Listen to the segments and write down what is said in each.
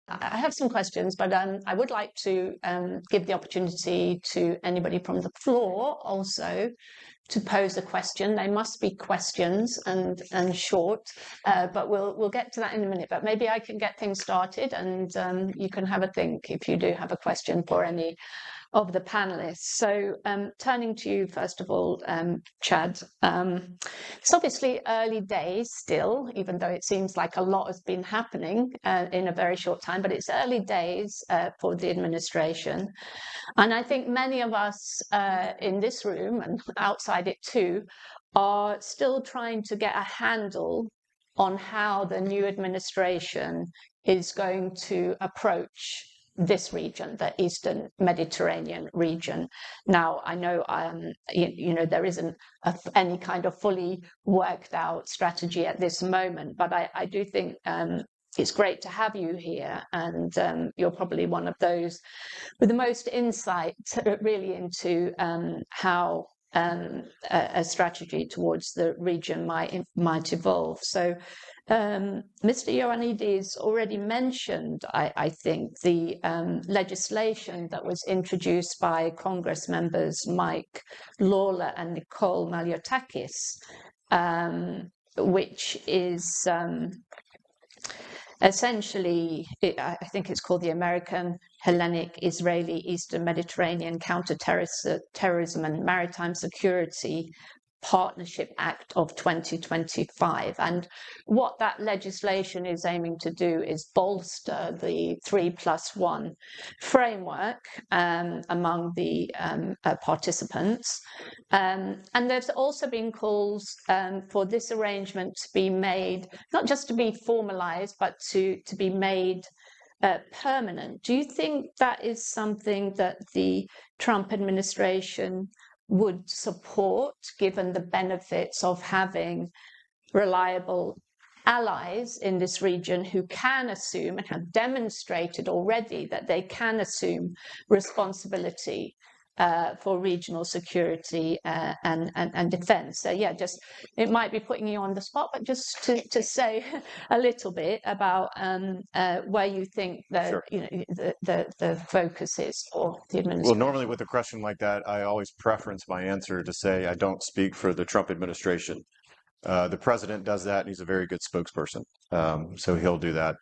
I have some questions, but I would like to give the opportunity to anybody from the floor also to pose a question. They must be questions and short, but we'll get to that in a minute. But maybe I can get things started, and you can have a think if you do have a question for any of the panelists. So turning to you, first of all, Chad, it's obviously early days still, even though it seems like a lot has been happening in a very short time, but it's early days for the administration. And I think many of us in this room and outside it too are still trying to get a handle on how the new administration is going to approach this region, the Eastern Mediterranean region. Now, I know there isn't any kind of fully worked out strategy at this moment, but I do think it's great to have you here, and you're probably one of those with the most insight really into how a strategy towards the region might evolve. So Mr. Ioannides already mentioned, I think, the legislation that was introduced by Congress members Mike Lawler and Nicole Maliotakis, which is essentially, I think it's called the American, Hellenic, Israeli, Eastern Mediterranean Counterterrorism and Maritime Security Partnership Act of 2025. And what that legislation is aiming to do is bolster the 3+1 framework among the participants. And there's also been calls for this arrangement to be made, not just to be formalized, but to be made permanent. Do you think that is something that the Trump administration would support, given the benefits of having reliable allies in this region who can assume and have demonstrated already that they can assume responsibility for regional security and defense? So yeah, just it might be putting you on the spot, but just to say a little bit about where you think Sure. the focus is for the administration. Well, normally with a question like that, I always preference my answer to say I don't speak for the Trump administration. The president does that, and he's a very good spokesperson, so he'll do that.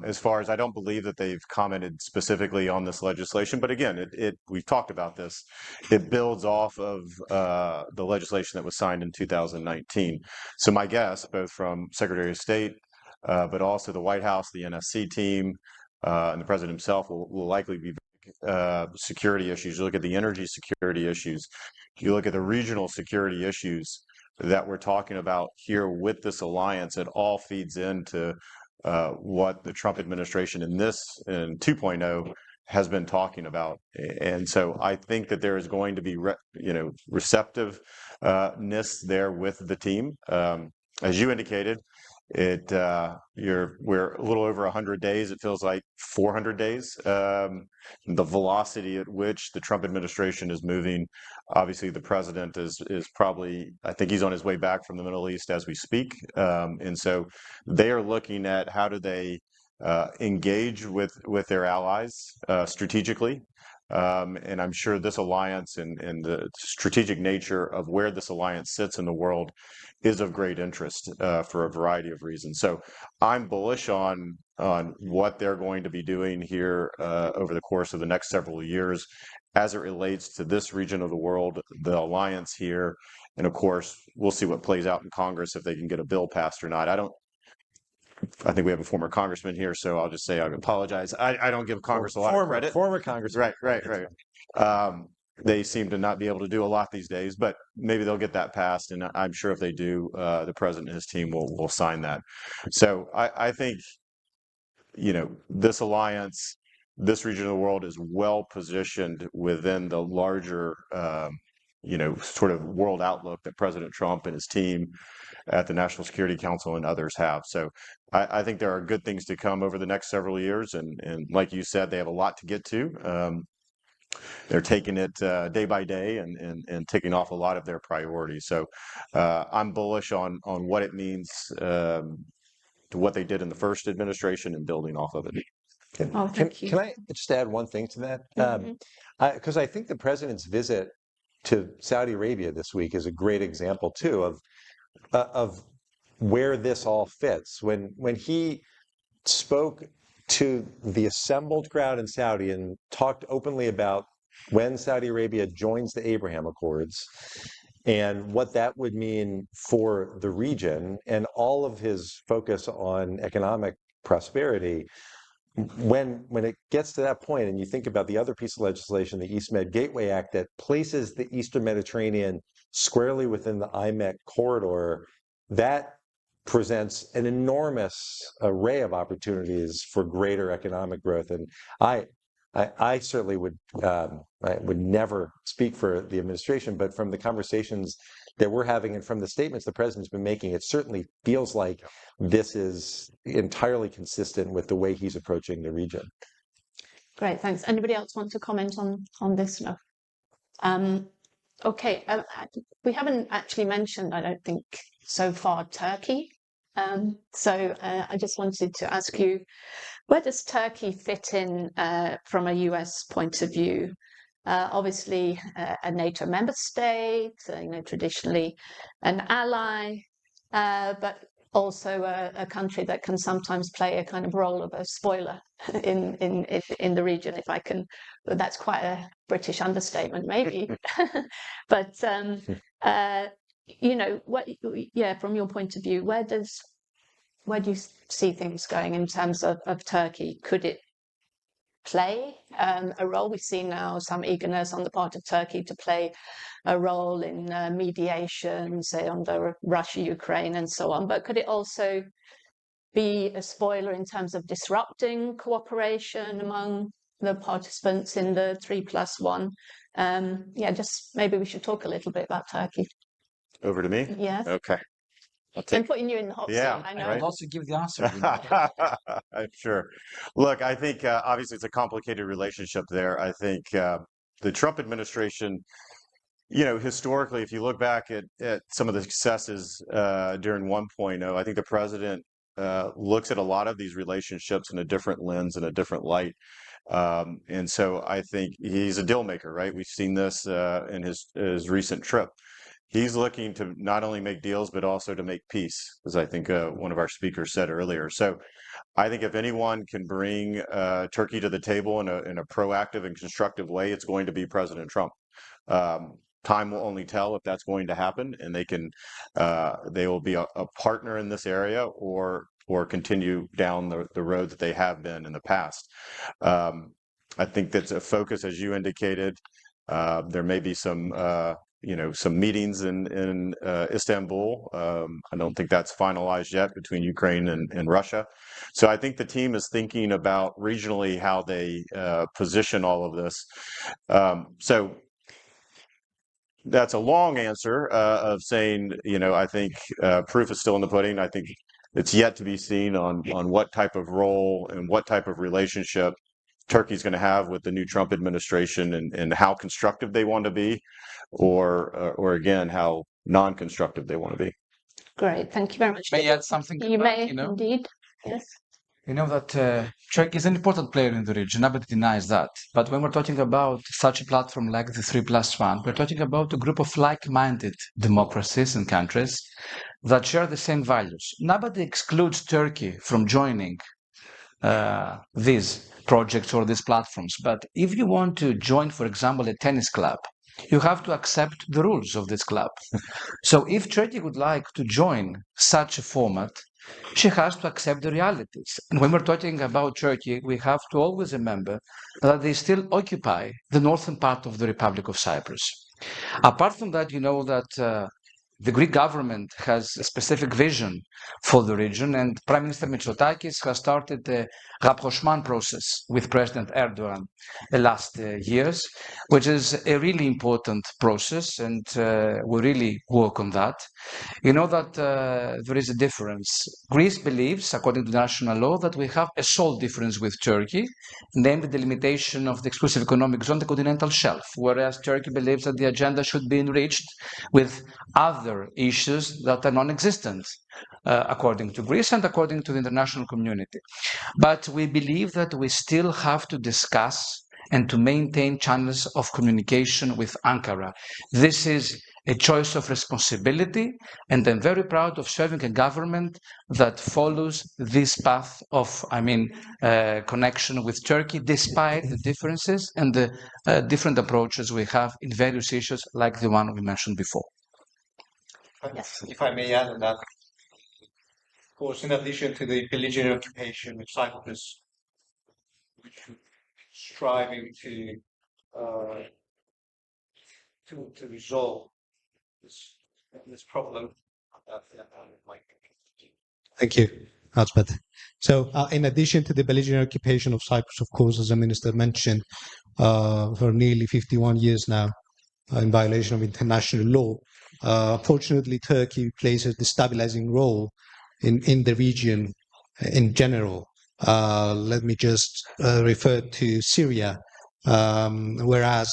As far as I don't believe that they've commented specifically on this legislation, but again, we've talked about this. It builds off of the legislation that was signed in 2019. So my guess, both from Secretary of State, but also the White House, the NSC team, and the president himself will likely be security issues. You look at the energy security issues, you look at the regional security issues that we're talking about here with this alliance. It all feeds into what the Trump administration in 2.0 has been talking about. And so I think that there is going to be receptiveness there with the team. As you indicated, we're a little over 100 days. It feels like 400 days. The velocity at which the Trump administration is moving. Obviously, the president is probably, I think he's on his way back from the Middle East as we speak. And so they are looking at how do they engage with their allies strategically. And I'm sure this alliance and the strategic nature of where this alliance sits in the world is of great interest for a variety of reasons. So I'm bullish on what they're going to be doing here over the course of the next several years as it relates to this region of the world, the alliance here. And of course, we'll see what plays out in Congress if they can get a bill passed or not. I think we have a former congressman here, so I'll just say I apologize. I don't give Congress a lot of credit. Former congressman. Right. They seem to not be able to do a lot these days, but maybe they'll get that passed, and I'm sure if they do, the president and his team will sign that. So I think, this alliance, this region of the world is well positioned within the larger, sort of world outlook that President Trump and his team at the National Security Council and others have. So I think there are good things to come over the next several years. And like you said, they have a lot to get to. They're taking it day by day and ticking off a lot of their priorities. So I'm bullish on what it means to what they did in the first administration and building off of it. Thank you. Can I just add one thing to that? Because I think the president's visit to Saudi Arabia this week is a great example too of where this all fits. When he spoke to the assembled crowd in Saudi and talked openly about when Saudi Arabia joins the Abraham Accords and what that would mean for the region, and all of his focus on economic prosperity, when it gets to that point and you think about the other piece of legislation, the East Med Gateway Act, that places the Eastern Mediterranean squarely within the IMEC corridor, that presents an enormous array of opportunities for greater economic growth. And I certainly would never speak for the administration, but from the conversations that we're having and from the statements the president's been making, it certainly feels like this is entirely consistent with the way he's approaching the region. Great, thanks. Anybody else want to comment on this? No. Okay, we haven't actually mentioned, I don't think, so far, Turkey. So I just wanted to ask you, where does Turkey fit in from a US point of view? Obviously, a NATO member state, traditionally an ally, but also a country that can sometimes play a kind of role of a spoiler in the region, if I can. That's quite a British understatement, maybe. But from your point of view, where do you see things going in terms of Turkey? Could it play a role? We see now some eagerness on the part of Turkey to play a role in mediation, say under Russia, Ukraine, and so on. But could it also be a spoiler in terms of disrupting cooperation among the participants in the 3+1? Just maybe we should talk a little bit about Turkey. Over to me? Yes. Okay. I'm putting you in the hot seat. I know. I'll also give the answer. I'm sure. Look, I think obviously it's a complicated relationship there. I think the Trump administration, historically, if you look back at some of the successes during 1.0, I think the president looks at a lot of these relationships in a different lens and a different light. And so I think he's a deal maker, right? We've seen this in his recent trip. He's looking to not only make deals, but also to make peace, as I think one of our speakers said earlier. So I think if anyone can bring Turkey to the table in a proactive and constructive way, it's going to be President Trump. Time will only tell if that's going to happen, and they will be a partner in this area or continue down the road that they have been in the past. I think that's a focus, as you indicated. There may be some meetings in Istanbul. I don't think that's finalized yet between Ukraine and Russia. So I think the team is thinking about regionally how they position all of this. So that's a long answer of saying, I think proof is still in the pudding. I think it's yet to be seen on what type of role and what type of relationship Turkey's going to have with the new Trump administration, and how constructive they want to be, or again, how non-constructive they want to be. Great, thank you very much. May I add something? You may, indeed. Yes. You know that Turkey is an important player in the region. Nobody denies that. But when we're talking about such a platform like the 3+1, we're talking about a group of like-minded democracies and countries that share the same values. Nobody excludes Turkey from joining these projects or these platforms. But if you want to join, for example, a tennis club, you have to accept the rules of this club. So if Turkey would like to join such a format, she has to accept the realities. And when we're talking about Turkey, we have to always remember that they still occupy the northern part of the Republic of Cyprus. Apart from that, you know that the Greek government has a specific vision for the region, and Prime Minister Mitsotakis has started the rapprochement process with President Erdogan the last years, which is a really important process, and we really work on that. You know that there is a difference. Greece believes, according to national law, that we have a sole difference with Turkey, namely the limitation of the exclusive economic zone, the continental shelf, whereas Turkey believes that the agenda should be enriched with other other issues that are non-existent, according to Greece and according to the international community. But we believe that we still have to discuss and to maintain channels of communication with Ankara. This is a choice of responsibility, and I'm very proud of serving a government that follows this path of, connection with Turkey, despite the differences and the different approaches we have in various issues like the one we mentioned before. Yes. If I may add on that, of course, in addition to the belligerent occupation of Cyprus, we should be striving to resolve this problem. Thank you, Elspeth. So, in addition to the belligerent occupation of Cyprus, of course, as the Minister mentioned, for nearly 51 years now, in violation of international law, fortunately, Turkey plays a destabilizing role in the region in general. Let me just refer to Syria, whereas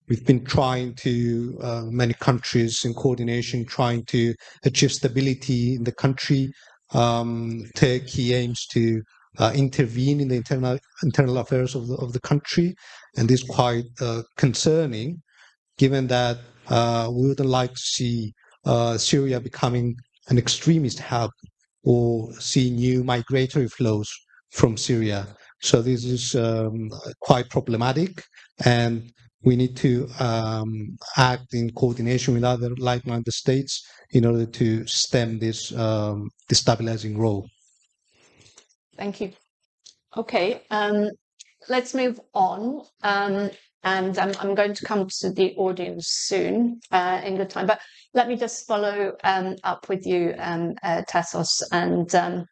we've been trying to, many countries in coordination, trying to achieve stability in the country. Turkey aims to intervene in the internal affairs of the country, and this is quite concerning, given that we wouldn't like to see Syria becoming an extremist hub or see new migratory flows from Syria. So this is quite problematic, and we need to act in coordination with other like-minded states in order to stem this destabilizing role. Thank you. Okay, let's move on. And I'm going to come to the audience soon in good time. But let me just follow up with you, Tasos, and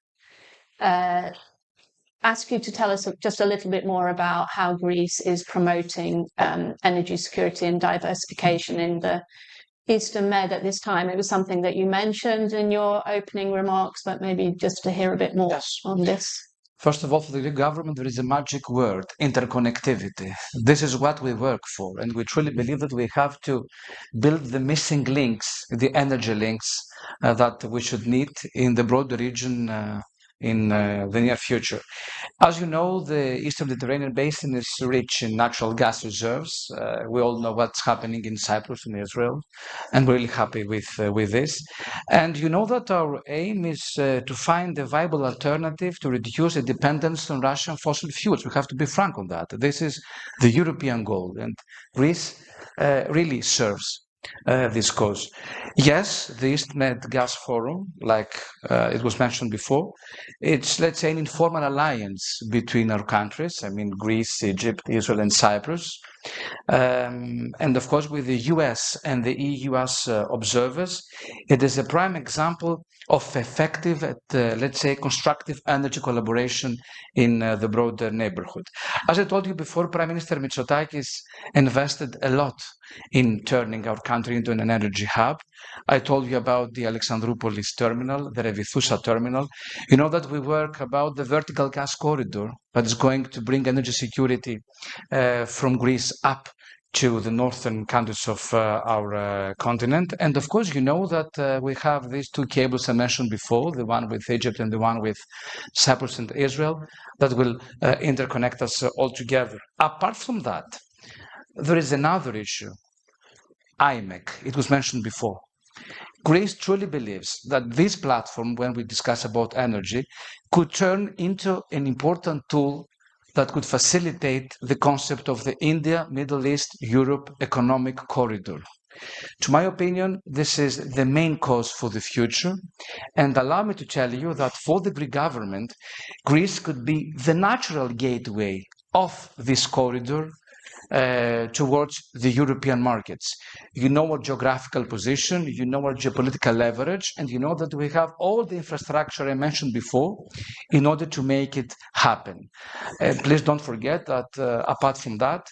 ask you to tell us just a little bit more about how Greece is promoting energy security and diversification in the Eastern Med at this time. It was something that you mentioned in your opening remarks, but maybe just to hear a bit more on this. First of all, for the Greek government, there is a magic word, interconnectivity. This is what we work for, and we truly believe that we have to build the missing links, the energy links that we should need in the broader region in the near future. As you know, the Eastern Mediterranean basin is rich in natural gas reserves. We all know what's happening in Cyprus and Israel, and we're really happy with this. And you know that our aim is to find a viable alternative to reduce the dependence on Russian fossil fuels. We have to be frank on that. This is the European goal, and Greece really serves this cause. Yes, the East Med Gas Forum, like it was mentioned before, it's, let's say, an informal alliance between our countries, Greece, Egypt, Israel, and Cyprus. And of course, with the US and the EU as observers, it is a prime example of effective, let's say, constructive energy collaboration in the broader neighborhood. As I told you before, Prime Minister Mitsotakis invested a lot in turning our country into an energy hub. I told you about the Alexandroupolis terminal, the Revithoussa terminal. You know that we work about the vertical gas corridor that is going to bring energy security from Greece up to the northern countries of our continent. And of course, you know that we have these two cables I mentioned before, the one with Egypt and the one with Cyprus and Israel, that will interconnect us all together. Apart from that, there is another issue, IMEC. It was mentioned before. Greece truly believes that this platform, when we discuss about energy, could turn into an important tool that could facilitate the concept of the India, Middle East, Europe economic corridor. To my opinion, this is the main cause for the future. And allow me to tell you that for the Greek government, Greece could be the natural gateway of this corridor towards the European markets. You know our geographical position, you know our geopolitical leverage, and you know that we have all the infrastructure I mentioned before in order to make it happen. Please don't forget that apart from that,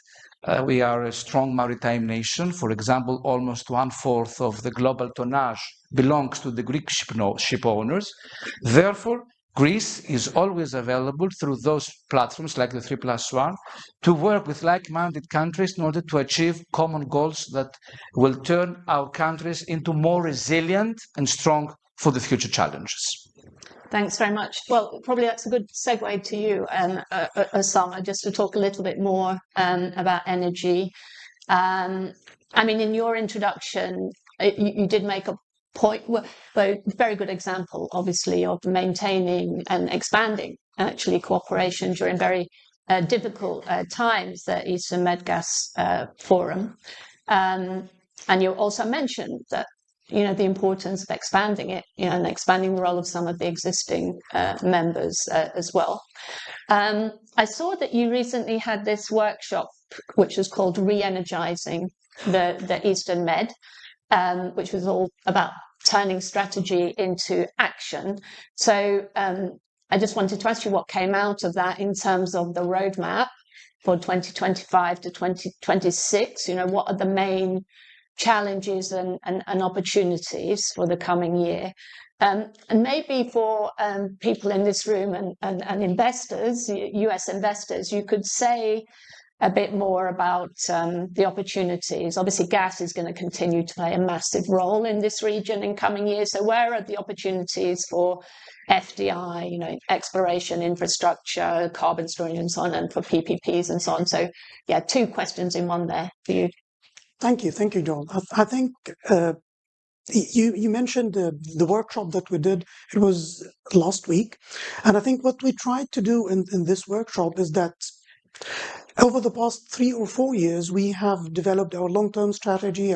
we are a strong maritime nation. For example, almost 1/4 of the global tonnage belongs to the Greek ship owners. Therefore, Greece is always available through those platforms like the 3+1 to work with like-minded countries in order to achieve common goals that will turn our countries into more resilient and strong for the future challenges. Thanks very much. Well, probably that's a good segue to you, Osama, just to talk a little bit more about energy. I mean, in your introduction, you did make a point, well, very good example, obviously, of maintaining and expanding actually cooperation during very difficult times, the Eastern Med Gas Forum. And you also mentioned that, you know, the importance of expanding it, you know, and expanding the role of some of the existing members as well. I saw that you recently had this workshop, which was called Re-Energizing the Eastern Med, which was all about turning strategy into action. So I just wanted to ask you what came out of that in terms of the roadmap for 2025 to 2026. You know, what are the main challenges and opportunities for the coming year? And maybe for people in this room and investors, US investors, you could say a bit more about the opportunities. Obviously, gas is going to continue to play a massive role in this region in coming years. So where are the opportunities for FDI, you know, exploration, infrastructure, carbon storage and so on, and for PPPs and so on? So yeah, two questions in one there for you. Thank you, John. I think you mentioned the workshop that we did. It was last week, and I think what we tried to do in this workshop is that over the past 3 or 4 years, we have developed our long-term strategy,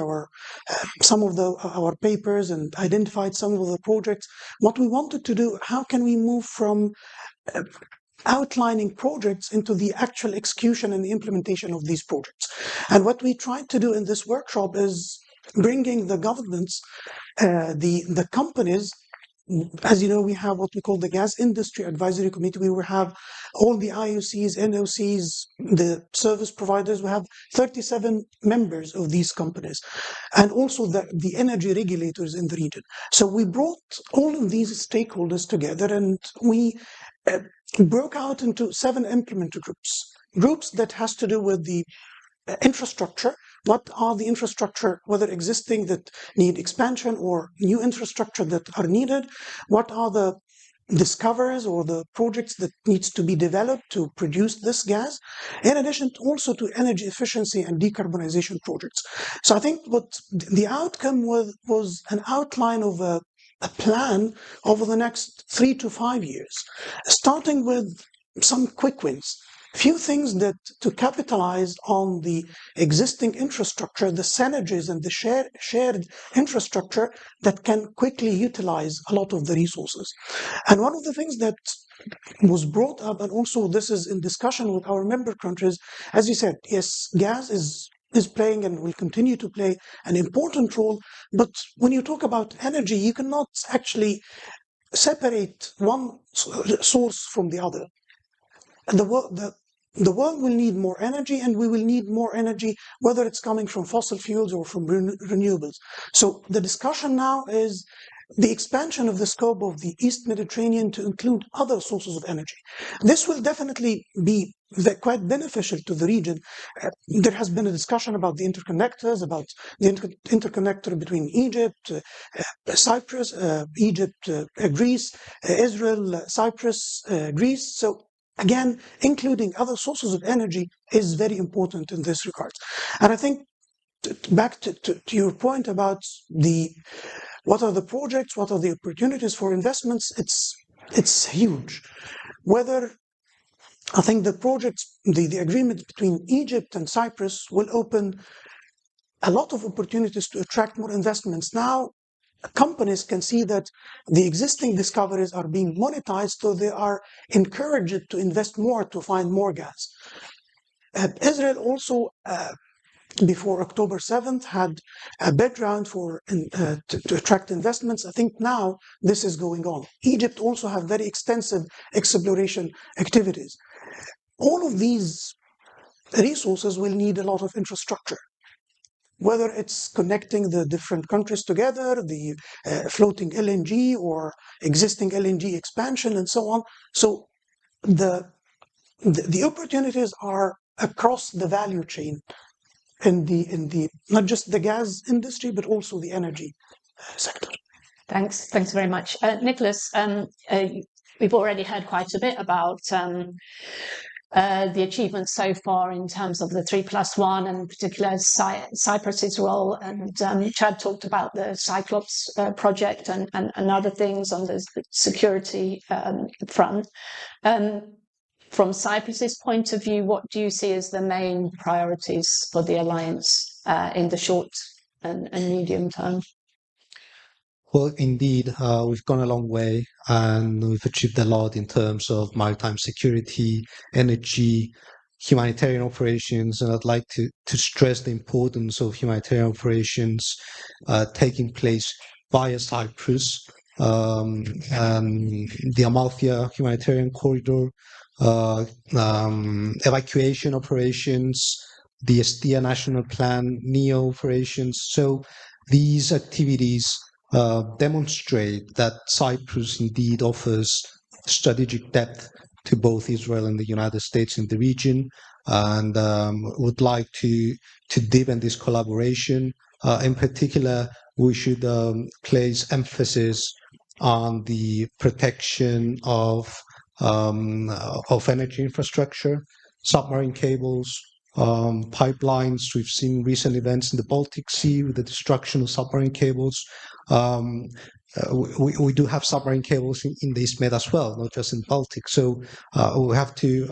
some of our papers, and identified some of the projects. What we wanted to do: how can we move from outlining projects into the actual execution and the implementation of these projects? And what we tried to do in this workshop is bringing the governments, the companies. As you know, we have what we call the Gas Industry Advisory Committee. We will have all the IOCs, NOCs, the service providers. We have 37 members of these companies, and also the energy regulators in the region. So we brought all of these stakeholders together, and we broke out into 7 implementer groups that has to do with the infrastructure. What are the infrastructure, whether existing, that need expansion or new infrastructure that are needed? What are the discoveries or the projects that needs to be developed to produce this gas? In addition also to energy efficiency and decarbonization projects. So I think what the outcome was an outline of a plan over the next 3 to 5 years, starting with some quick wins. Few things that to capitalize on the existing infrastructure, the synergies and the shared infrastructure that can quickly utilize a lot of the resources. And one of the things that was brought up, and also this is in discussion with our member countries, as you said, yes, gas is playing and will continue to play an important role. But when you talk about energy, you cannot actually separate one source from the other. And the world will need more energy, and we will need more energy, whether it's coming from fossil fuels or from renewables. So the discussion now is the expansion of the scope of the East Mediterranean to include other sources of energy. This will definitely be quite beneficial to the region. There has been a discussion about the interconnectors, about the interconnector between Egypt, Cyprus, Egypt, Greece, Israel, Cyprus, Greece. So again, including other sources of energy is very important in this regard. And I think back to your point about what are the projects, what are the opportunities for investments, it's huge. Whether I think the projects, the agreement between Egypt and Cyprus will open a lot of opportunities to attract more investments. Now, companies can see that the existing discoveries are being monetized, so they are encouraged to invest more to find more gas. Israel also, before October 7th, had a bid round to attract investments. I think now this is going on. Egypt also have very extensive exploration activities. All of these resources will need a lot of infrastructure. whether it's connecting the different countries together, the floating LNG or existing LNG expansion and so on. So the opportunities are across the value chain in the not just the gas industry, but also the energy sector. Thanks very much. Nicholas, we've already heard quite a bit about the achievements so far in terms of the 3+1, and in particular Cyprus, Israel, and Chad talked about the Cyclops project and other things on the security front. From Cyprus's point of view, what do you see as the main priorities for the alliance in the short and medium term? Well, indeed, we've gone a long way and we've achieved a lot in terms of maritime security, energy, humanitarian operations. And I'd like to stress the importance of humanitarian operations taking place via Cyprus, the Amalthea humanitarian corridor, evacuation operations, the Estia National Plan, NEO operations. So these activities demonstrate that Cyprus indeed offers strategic depth to both Israel and the United States in the region, and would like to deepen this collaboration. In particular, we should place emphasis on the protection of energy infrastructure, submarine cables, pipelines. We've seen recent events in the Baltic Sea with the destruction of submarine cables. We do have submarine cables in the East Med as well, not just in the Baltic. So we have to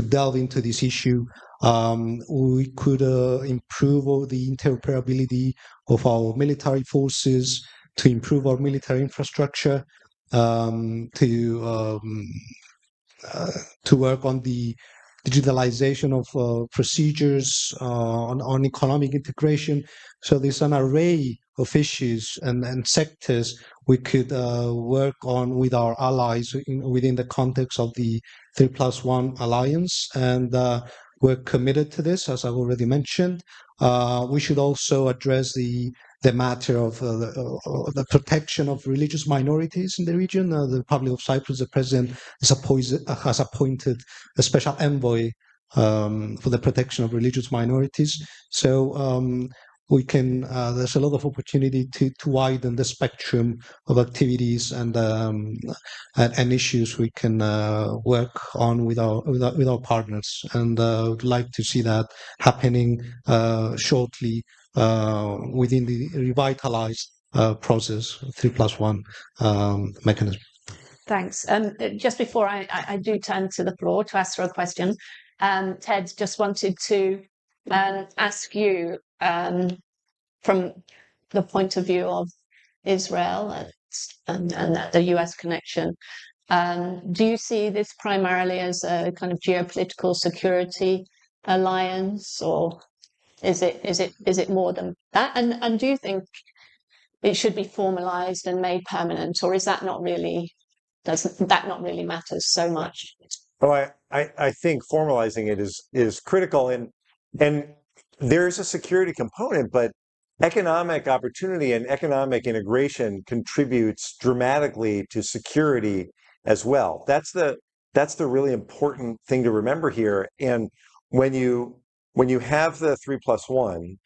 delve into this issue. We could improve the interoperability of our military forces, to improve our military infrastructure, to work on the digitalization of procedures, on economic integration. So there's an array of issues and sectors we could work on with our allies within the context of the 3+1 alliance. And we're committed to this, as I've already mentioned. We should also address the matter of the protection of religious minorities in the region. The Republic of Cyprus, the president has appointed a special envoy for the protection of religious minorities. So we can. There's a lot of opportunity to widen the spectrum of activities and issues we can work on with our partners, and would like to see that happening shortly within the revitalized process 3+1 mechanism. Thanks. Just before I do turn to the floor to ask for a question, Ted, just wanted to ask you, from the point of view of Israel and the US connection, do you see this primarily as a kind of geopolitical security alliance, or is it more than that? And do you think it should be formalized and made permanent, or is that not really, doesn't that not really matter so much? Oh, I think formalizing it is critical, and there's a security component, but economic opportunity and economic integration contributes dramatically to security as well. That's the really important thing to remember here. And when you have the 3+1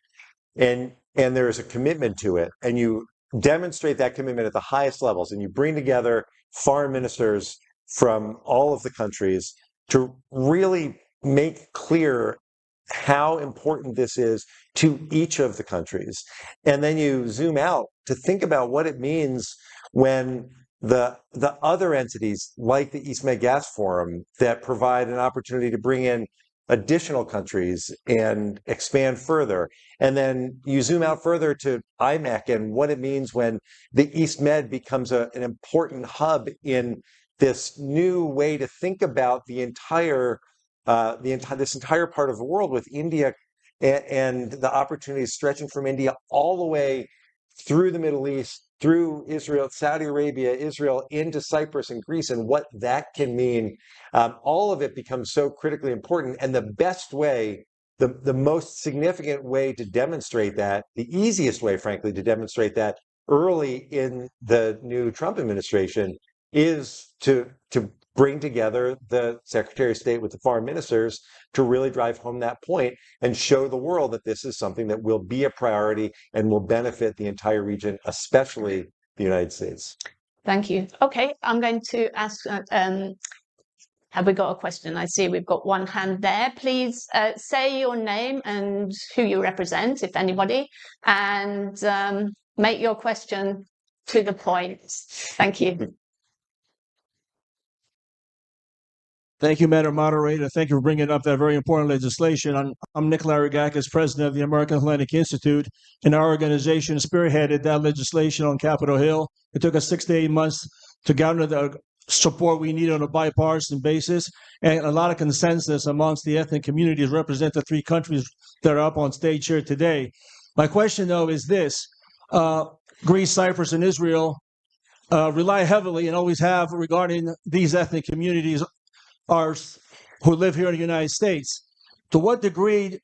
and there is a commitment to it, and you demonstrate that commitment at the highest levels, and you bring together foreign ministers from all of the countries to really make clear how important this is to each of the countries. And then you zoom out to think about what it means when the other entities like the East Med Gas Forum that provide an opportunity to bring in additional countries and expand further. And then you zoom out further to IMEC and what it means when the East Med becomes an important hub in this new way to think about this entire part of the world, with India and the opportunities stretching from India all the way through the Middle East, through Israel, Saudi Arabia, Israel, into Cyprus and Greece, and what that can mean. All of it becomes so critically important. And the best way the most significant way to demonstrate that, the easiest way, frankly, to demonstrate that early in the new Trump administration is to bring together the Secretary of State with the foreign ministers to really drive home that point and show the world that this is something that will be a priority and will benefit the entire region, especially the United States. Thank you. Okay, I'm going to ask, have we got a question? I see we've got one hand there. Please say your name and who you represent, if anybody, and make your question to the point. Thank you. Thank you, Madam Moderator. Thank you for bringing up that very important legislation. I'm Nick Larigakis, president of the American Atlantic Institute, and our organization spearheaded that legislation on Capitol Hill. It took us 6 to 8 months to garner the support we need on a bipartisan basis, and a lot of consensus amongst the ethnic communities represent the three countries that are up on stage here today. My question, though, is this. Greece, Cyprus, and Israel rely heavily and always have regarding these ethnic communities who live here in the United States. To what degree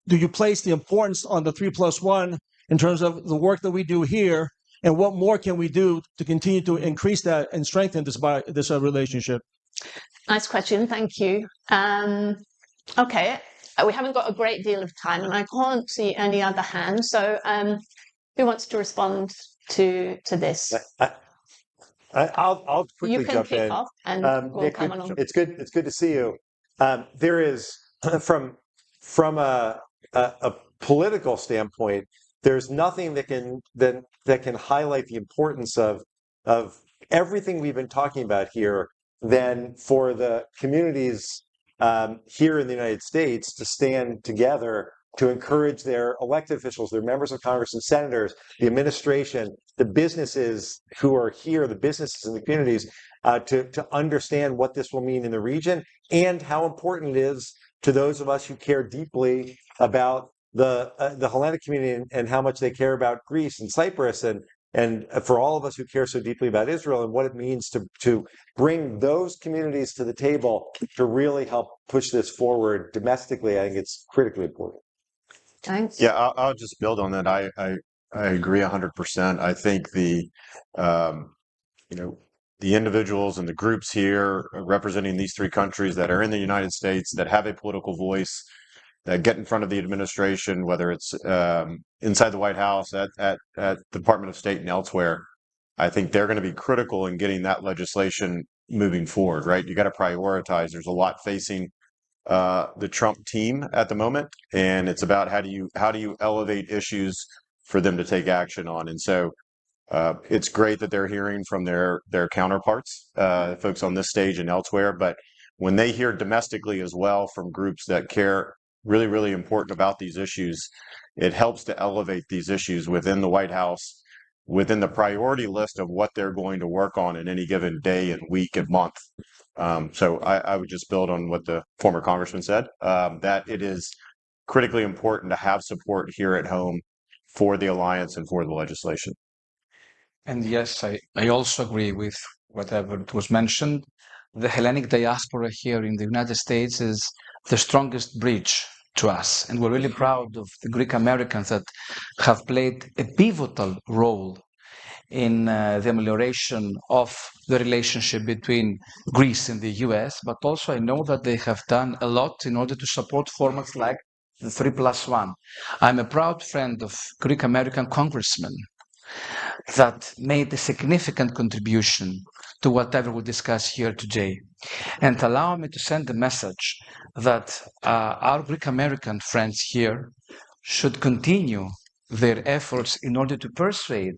do you place the importance on the 3+1 in terms of the work that we do here, and what more can we do to continue to increase that and strengthen this relationship? Nice question, thank you. Okay, we haven't got a great deal of time, and I can't see any other hands. So, who wants to respond to this? I'll quickly jump in. You can kick off, and we'll Nick, come along. It's good to see you. There is, from a political standpoint, there's nothing that can highlight the importance of everything we've been talking about here than for the communities here in the United States to stand together to encourage their elected officials, their members of Congress and senators, the administration, the businesses who are here, the businesses in the communities, to understand what this will mean in the region and how important it is to those of us who care deeply about the Hellenic community and how much they care about Greece and Cyprus, and for all of us who care so deeply about Israel and what it means to bring those communities to the table to really help push this forward domestically. I think it's critically important. Thanks. Yeah, I'll just build on that. I agree 100%. I think the individuals and the groups here representing these three countries that are in the United States that have a political voice, that get in front of the administration, whether it's inside the White House, at the Department of State and elsewhere, I think they're going to be critical in getting that legislation moving forward, right? You got to prioritize. There's a lot facing the Trump team at the moment, and it's about how do you elevate issues for them to take action on. And so it's great that they're hearing from their counterparts, folks on this stage and elsewhere, but when they hear domestically as well from groups that care really, really important about these issues, it helps to elevate these issues within the White House, within the priority list of what they're going to work on in any given day and week and month. So I would just build on what the former congressman said, that it is critically important to have support here at home for the alliance and for the legislation. And yes, I also agree with whatever it was mentioned. The Hellenic diaspora here in the United States is the strongest bridge to us. And we're really proud of the Greek Americans that have played a pivotal role in the amelioration of the relationship between Greece and the US, but also I know that they have done a lot in order to support formats like the 3+1. I'm a proud friend of Greek American congressmen that made a significant contribution to whatever we discuss here today. And allow me to send a message that our Greek American friends here should continue their efforts in order to persuade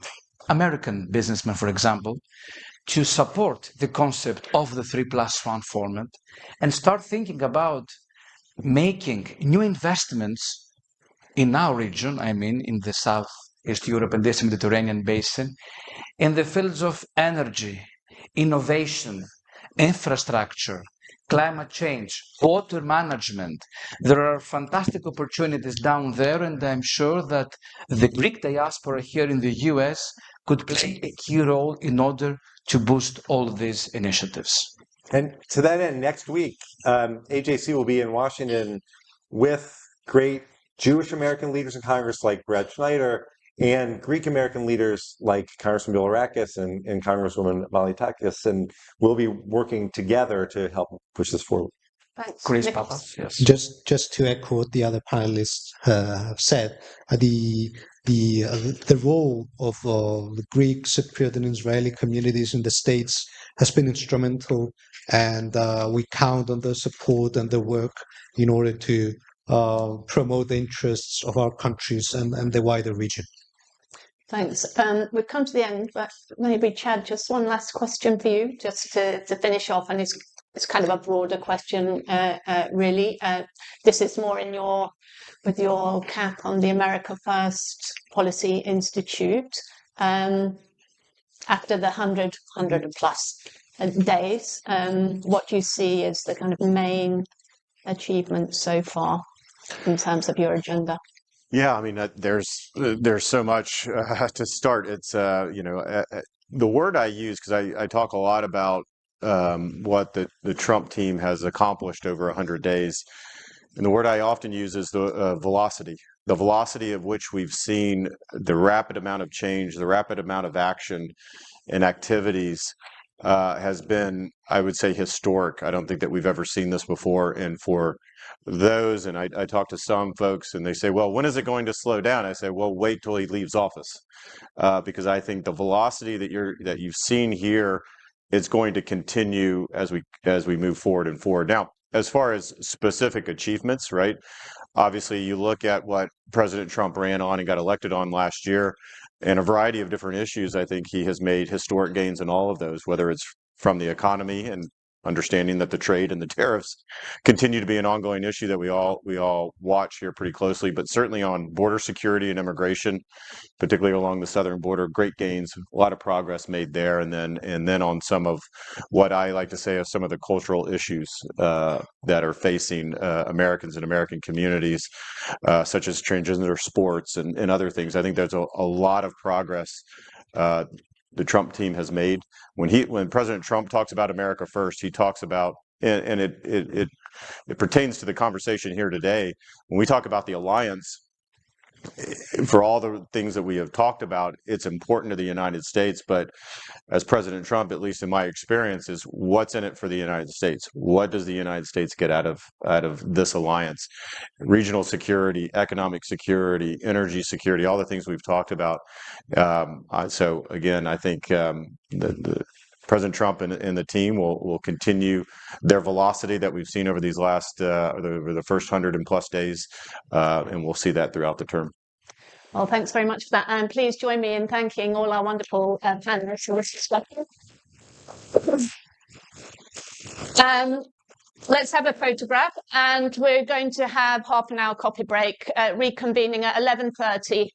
American businessmen, for example, to support the concept of the 3+1 format and start thinking about making new investments in our region, I mean in the Southeast Europe and this Mediterranean basin, in the fields of energy, innovation, infrastructure, climate change, water management. There are fantastic opportunities down there, and I'm sure that the Greek diaspora here in the US could play a key role in order to boost all of these initiatives. And to that end, next week, AJC will be in Washington with great Jewish American leaders in Congress like Brad Schneider and Greek American leaders like Congressman Bilirakis and Congresswoman Malitakis, and we'll be working together to help push this forward. Thanks. Chris Nicholas. Papas, yes. Just to echo what the other panelists have said, the role of the Greek, Cypriot, and Israeli communities in the States has been instrumental, and we count on their support and their work in order to promote the interests of our countries and the wider region. Thanks. We've come to the end, but maybe Chad, just one last question for you, just to finish off, and it's kind of a broader question, really. This is more in with your cap on the America First Policy Institute. After the 100 plus days, what do you see as the kind of main achievements so far in terms of your agenda? Yeah, I mean, there's so much to start. It's the word I use, because I talk a lot about what the Trump team has accomplished over 100 days, and the word I often use is the velocity. The velocity of which we've seen the rapid amount of change, the rapid amount of action and activities has been, I would say, historic. I don't think that we've ever seen this before. And for those, and I talk to some folks and they say, well, when is it going to slow down? I say, well, wait till he leaves office. Because I think the velocity that you've seen here is going to continue as we move forward and forward. Now, as far as specific achievements, right? Obviously, you look at what President Trump ran on and got elected on last year, and a variety of different issues. I think he has made historic gains in all of those, whether it's from the economy and understanding that the trade and the tariffs continue to be an ongoing issue that we all watch here pretty closely, but certainly on border security and immigration, particularly along the southern border, great gains, a lot of progress made there, and then on some of what I like to say are some of the cultural issues that are facing Americans and American communities, such as transgender sports and other things. I think there's a lot of progress the Trump team has made. When President Trump talks about America First, he talks about, and it pertains to the conversation here today. When we talk about the alliance, for all the things that we have talked about, it's important to the United States. But as President Trump, at least in my experience, is what's in it for the United States? What does the United States get out of this alliance? Regional security, economic security, energy security, all the things we've talked about. So again, I think the President Trump and the team will continue their velocity that we've seen over these last over the first 100 and plus days, and we'll see that throughout the term. Well, thanks very much for that, and please join me in thanking all our wonderful panelists for this discussion. Let's have a photograph, and we're going to have half an hour coffee break, reconvening at 11:30